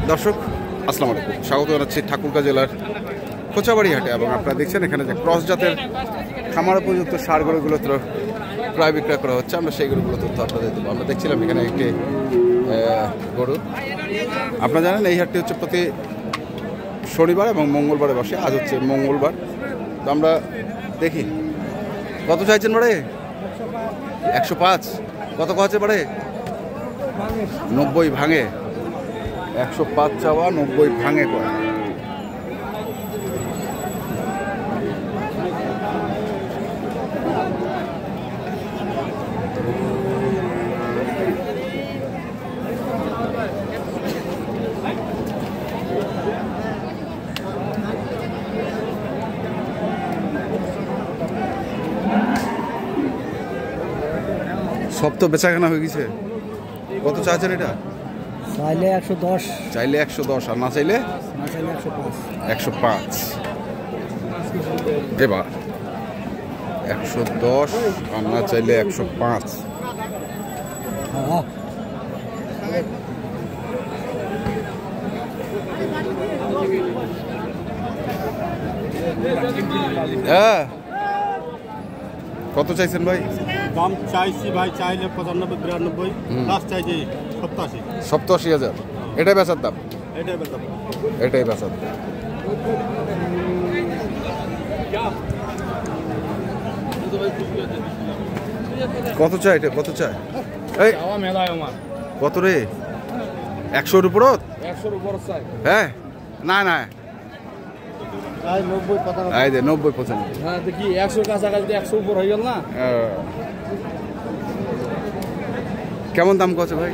দর্শক আসসালামু আলাইকুম, স্বাগত জানাচ্ছি ঠাকুরগাঁ জেলার কোচাবাড়ি হাটে। এবং আপনারা দেখছেন এখানে যে ক্রস জাতের খামার উপযুক্ত ষাঁড় গরুগুলো তো প্রায় বিক্রয় করা হচ্ছে। আমরা সেই গরুগুলো তথ্য আপনাদের দেবো। আমরা দেখছিলাম এখানে একটি গরু। আপনারা জানেন এই হাটটি হচ্ছে প্রতি শনিবার এবং মঙ্গলবারে বসে। আজ হচ্ছে মঙ্গলবার, তো আমরা দেখি কত চাইছেন বাড়ে। 105। কত আছে বাড়ে? 90 ভাঙে। 105 চাওয়া, 90 ভাঙে কয়। সব তো বেচাকেনা হয়ে গেছে। কত চাইছেন এটা? চাইলে 110। চাইলে 110, আর না চাইলে 105। 105। এবার 110 আর না চাইলে 105। হ্যাঁ, কত চাইছেন ভাই? দাম চাইছি ভাই, চাইলে 95-92, লাস্ট চাইছি 87। 87,000 এটাই বেচার দাম? এটাই বেতন। এটাই বেচার দাম। কত চাই এটা? কত চাই? এই কত রে? 100-র উপর? 100-র উপর চাই। হ্যাঁ, না না, 90-95। হ্যাঁ, দেখি 100 কাছাকাছি, 100 উপর হয়ে গেল না। কেমন দাম কত ভাই?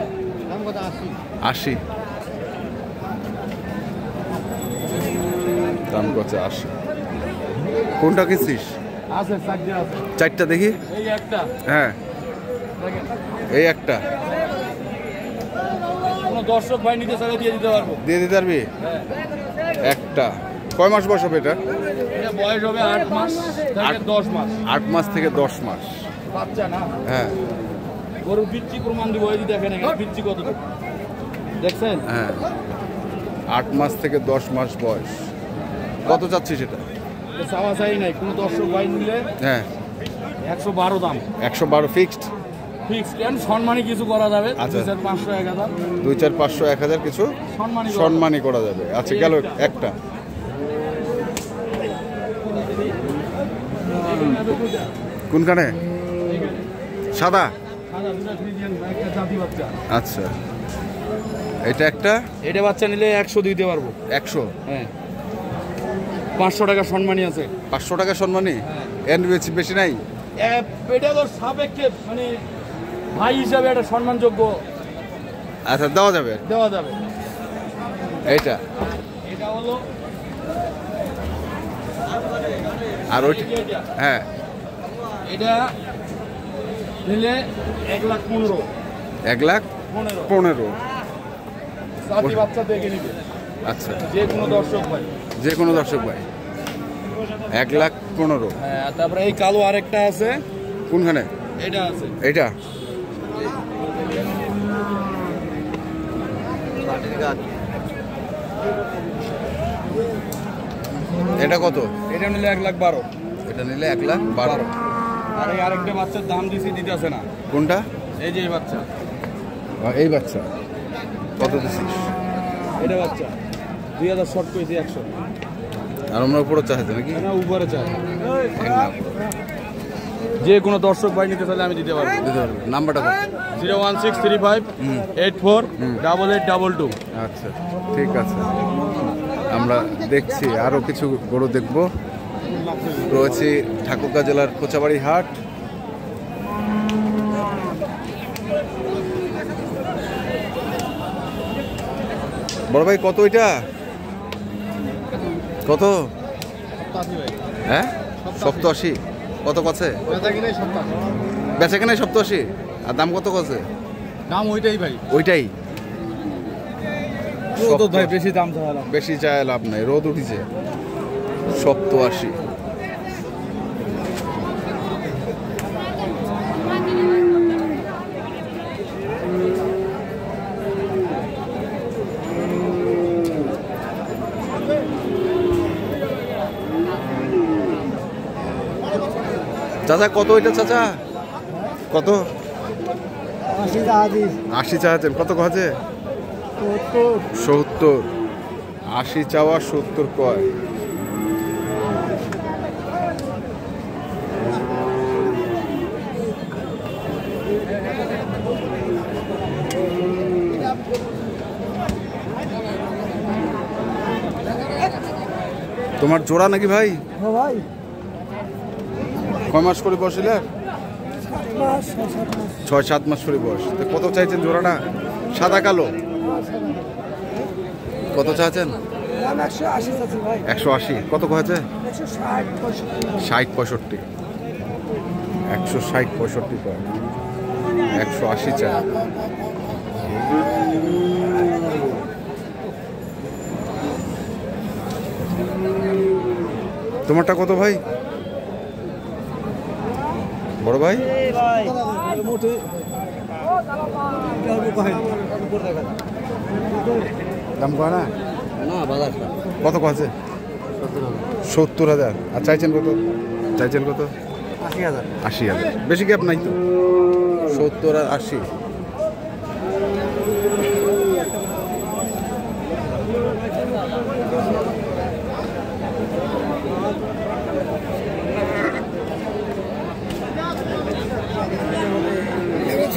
দাম কত? 80। দাম কত? 80। কোনটা কিনছিস? আছে, চারটে আছে। 4টা দেখি। এই একটা। হ্যাঁ, এই একটা। কোনো দর্শক ভাই নিতে চাইলে দিয়ে দিতে পারবো। দিয়ে দিতে পারবি? হ্যাঁ। একটা। কয় মাস বয়স হবে এটা? এটা বয়স হবে 8 মাস থেকে 10 মাস। 8 মাস থেকে 10 মাস বাচ্চা না? হ্যাঁ। গরুর বিচ্ছি প্রমাণ দিব। এই যে দেখেন এখানে বিচ্ছি কত দেখছেন? হ্যাঁ, 8 মাস থেকে 10 মাস বয়স। কত চাচ্ছিস এটা? চাওয়া চাই নাই, কোনো দর্শক ভাই নিলে হ্যাঁ, 112 দাম। 112 ফিক্সড? ফিক্স কেন, সম্মানী কিছু করা যাবে। আচ্ছা। 2-4-500 1000 2-4-500-1000 কিছু সম্মানী করা যাবে। আচ্ছা, গেল একটা। কোনখানে? সাদা? আচ্ছা, এটা একটা। এটা বাচ্চা নিলে 100 দিতে পারবো। 100? হ্যাঁ, 500 টাকা সম্মানী আছে। 500 টাকা সম্মানী? এর বেশি নাই? এটা তো সাপেক্ষে, মানে ভাই হিসাবে একটা সম্মানযোগ্য। আচ্ছা, দেওয়া যাবে। দেওয়া যাবে। এইটা? এটা হলো, আর ওইটা? হ্যাঁ, এটা নিলে 1,15,000। 1,15,000? সাথী বাচ্চা দেখে নিবে। আচ্ছা, যে কোনো দর্শক ভাই। যে কোনো দর্শক ভাই। 1,15,000। হ্যাঁ, তারপরে এই কালো আরেকটা আছে। কোনখানে? এটা আছে। এইটা? এটা কত? এটা নিলে 1,12,000। এটা নিলে 1,12,000। আর এই আরেকটা বাচ্চার দাম দিতে আছে না। কোনটা? এই যে এই বাচ্চা। এই বাচ্চা কত দিছিস? এটা বাচ্চা 2000 শর্ট করেছি 100। আর আমরা উপরে চাইছি নাকি? না, উপরে চাই। যে কোনো দর্শক ভাই নিতে চাইলে আমি দিতে পারবো। দিতে পারবো। নাম্বারটা কত? 01635848822। আচ্ছা, ঠিক আছে। আমরা দেখছি আরো কিছু গরু দেখবো। রয়েছে ঠাকুরগাঁ জেলার কোচাবাড়ি হাট। বড় ভাই কত এটা? কত? হ্যাঁ, 87। কত আছে? বেচা কেনাই 87। আর দাম কত আছে? দাম ওইটাই ভাই। ওইটাই? রোদ ভাই বেশি দাম চাইলাম। বেশি চাই লাভ নাই, রোদ উঠিছে। 87। চাচা কত এটা চাচা? কত? 80 চাচ্ছেন, কত আছে? 70। 80 চাওয়া, 70 কয়। তোমার জোড়া নাকি ভাই? ভাই কয় মাস করে বসিলে? 6-7 মাস করে বয়স। তো কত চাইছেন জোড়াটা? সাদা কালো কত চাচ্ছেন? 180। কত হয়েছে? 60-65। 160-65 কয়, 180 চাই। তোমারটা কত ভাই? বড় ভাই দাম কয় না? কত আছে? 70,000। আর চাইছেন কত? চাইছেন কত? 80,000। বেশি গ্যাপ নাই তো, 70 আর 80।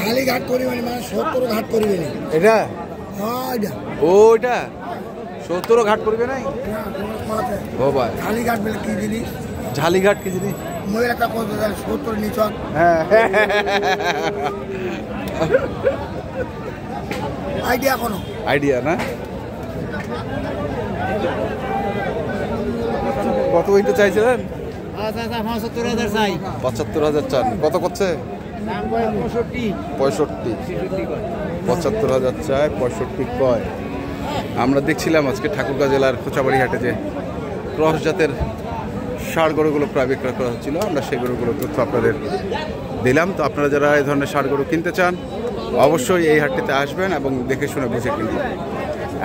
খালি ঘাট করিবে মানে 70 ঘাট করিবে না এটা। হ্যাঁ ওইটা 70 ঘাট করবে নাই। ও ভাই খালি ঘাট বলে কি জিনিস? ঝালিঘাট কি জিনিস? মহিলাটা কত 70 নিচ। হ্যাঁ আইডিয়া কোনো আইডিয়া না। কত ওইটা চাইছিলেন? 75,000 চাই। 75,000 চান। কত করছে? 65। 75,000 চায়, 65 কয়। আমরা দেখছিলাম আজকে ঠাকুরগাঁ জেলার কোচাবাড়ি হাটে যে ক্রস জাতের ষাঁড় গরুগুলো প্রায় বিক্রয় করা হচ্ছিল। আমরা সেই গরুগুলোর তথ্য আপনাদের দিলাম। তো আপনারা যারা এই ধরনের ষাঁড় গরু কিনতে চান অবশ্যই এই হাটটিতে আসবেন এবং দেখে শুনে বুঝে কিনবেন।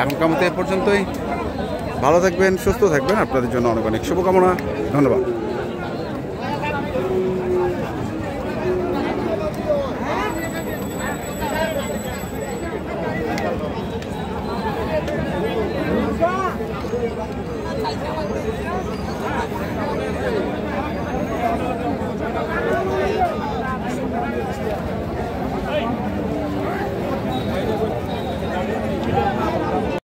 এখনকার মতো এ পর্যন্তই। ভালো থাকবেন, সুস্থ থাকবেন। আপনাদের জন্য অনেক অনেক শুভকামনা। ধন্যবাদ।